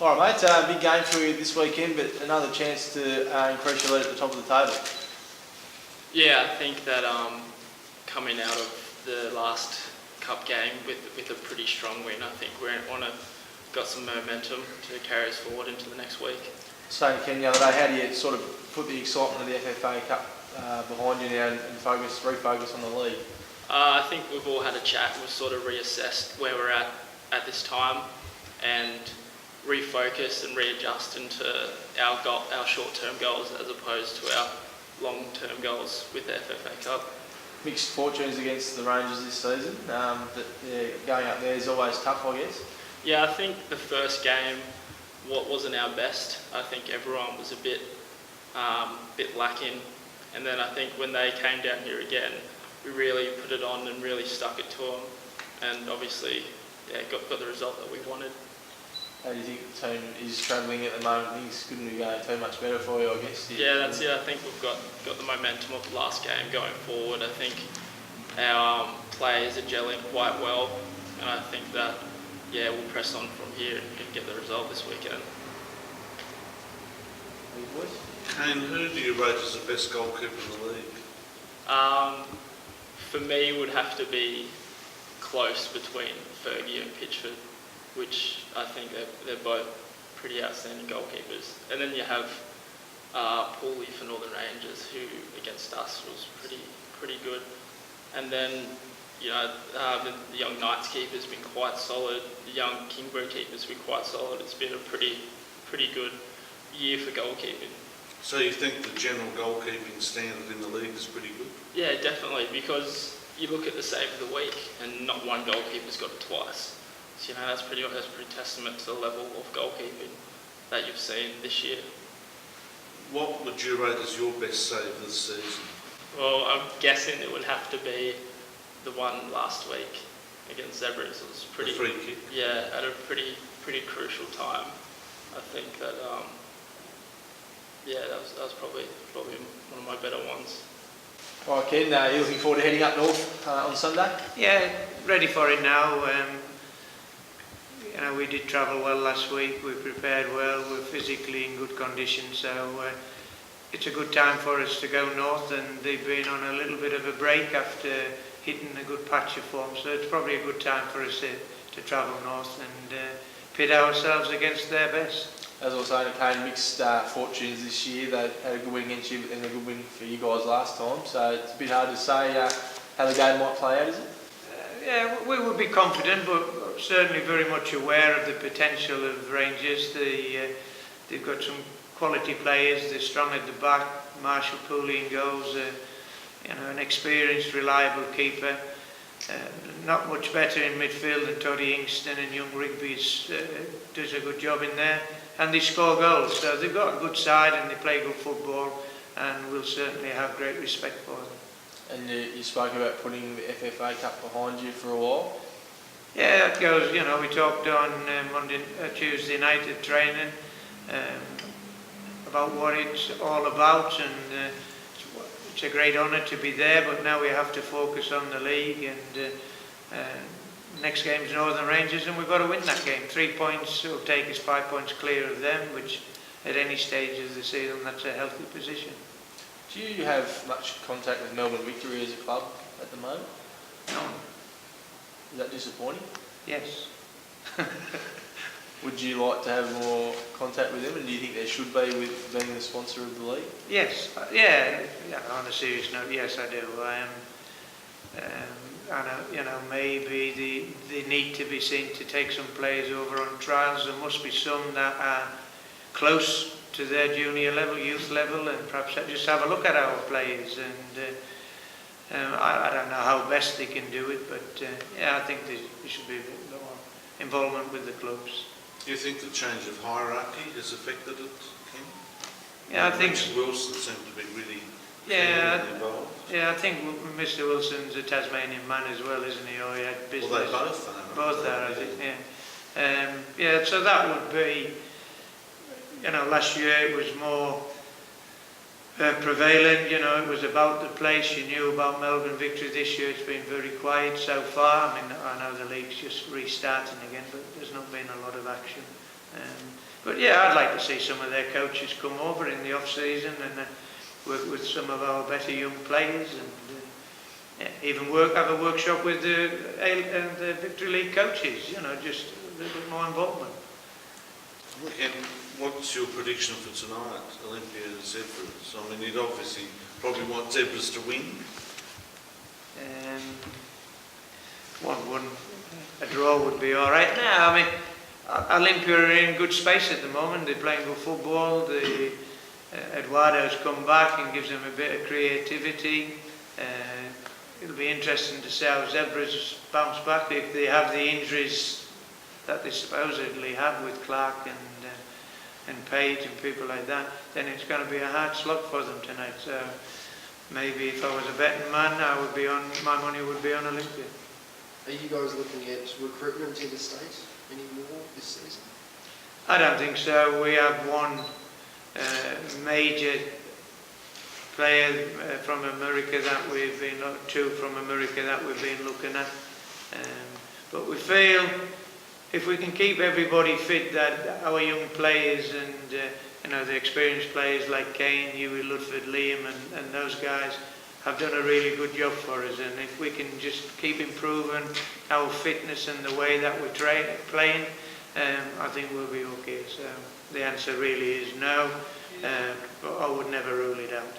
All right, mate. Big game for you this weekend, but another chance to increase your lead at the top of the table. Yeah, I think that coming out of the last cup game with a pretty strong win, I think we got some momentum to carry us forward into the next week. Saying to Ken the other day, how do you sort of put the excitement of the FFA Cup behind you now and refocus on the league? I think we've all had a chat. We've sort of reassessed where we're at this time and refocus and readjust into our short-term goals as opposed to our long-term goals with the FFA Cup. Mixed fortunes against the Rangers this season, but going up there is always tough, I guess. Yeah, I think the first game wasn't our best. I think everyone was a bit lacking, and then I think when they came down here again, we really put it on and really stuck it to them, and obviously, got the result that we wanted. How do you think the team is travelling at the moment? Things couldn't be going too much better for you, I guess. Yeah, that's it. I think we've got the momentum of the last game going forward. I think our players are gelling quite well, and I think that we'll press on from here and get the result this weekend. Kane, who do you rate as the best goalkeeper in the league? For me, it would have to be close between Fergie and Pitchford, which I think they're both pretty outstanding goalkeepers. And then you have Pooley for Northern Rangers, who against us was pretty good. And then the young Knights keeper's been quite solid. The young Kingborough keeper's been quite solid. It's been a pretty good year for goalkeeping. So you think the general goalkeeping standard in the league is pretty good? Yeah, definitely, because you look at the save of the week and not one goalkeeper's got it twice. So that's pretty testament to the level of goalkeeping that you've seen this year. What would you rate as your best save this season? Well, I'm guessing it would have to be the one last week against Zebras. It was pretty. The free kick. Yeah, at a pretty crucial time. I think that that was probably one of my better ones. All right, Ken, you're looking forward to heading up north on Sunday? Yeah, ready for it now. We did travel well last week. We prepared well. We're physically in good condition, so it's a good time for us to go north. And they've been on a little bit of a break after hitting a good patch of form, so it's probably a good time for us to travel north and pit ourselves against their best. As I was saying, Kane, mixed fortunes this year. They had a good win against you, but then a good win for you guys last time. So it's a bit hard to say how the game might play out, is it? Yeah, we would be confident, but certainly very much aware of the potential of Rangers. They've got some quality players. They're strong at the back. Marshall Pooley in goals. An experienced, reliable keeper. Not much better in midfield than Toddy Ingston, and young Rigby does a good job in there. And they score goals, so they've got a good side and they play good football, and we'll certainly have great respect for them. And you spoke about putting the FFA Cup behind you for a while. Yeah, that goes. We talked on Tuesday night at training about what it's all about, and it's a great honour to be there. But now we have to focus on the league, and next game's Northern Rangers, and we've got to win that game. 3 points will take us 5 points clear of them, which at any stage of the season, that's a healthy position. Do you have much contact with Melbourne Victory as a club at the moment? No. Is that disappointing? Yes. Would you like to have more contact with them, and do you think there should be with being the sponsor of the league? Yes. On a serious note, yes, I do. Maybe they need to be seen to take some players over on trials. There must be some that are close to their junior level, youth level, and perhaps just have a look at our players. And I don't know how best they can do it, but I think there should be a bit more involvement with the clubs. Do you think the change of hierarchy has affected it, Ken? Yeah, I think Wilson seemed to be really involved. Yeah, I think Mr. Wilson's a Tasmanian man as well, isn't he? Or he had business. Well, they both are. Both are, I think. Yeah. So that would be. Last year it was more prevalent. It was about the place. You knew about Melbourne Victory. This year it's been very quiet so far. I mean, I know the league's just restarting again, but there's not been a lot of action. But yeah, I'd like to see some of their coaches come over in the off-season and work with some of our better young players, and even have a workshop with the Victory League coaches, you know, just a little bit more involvement. And what's your prediction for tonight, Olympia Zebras? I mean, you'd obviously probably want Zebras to win. A draw would be all right. Now, I mean, Olympia are in good space at the moment. They're playing good football. Eduardo's come back and gives them a bit of creativity. It'll be interesting to see how Zebras bounce back if they have the injuries that they supposedly have with Clark and Page and people like that. Then it's going to be a hard slog for them tonight. So maybe if I was a betting man, my money would be on Olympia. Are you guys looking at recruitment in the state anymore this season? I don't think so. We have one major player from America that we've been, two from America that we've been looking at. But we feel if we can keep everybody fit, that our young players and the experienced players like Kane, Huey, Ludford, Liam, and those guys have done a really good job for us. And if we can just keep improving our fitness and the way that we're playing, I think we'll be okay. So the answer really is no, but I would never rule it out.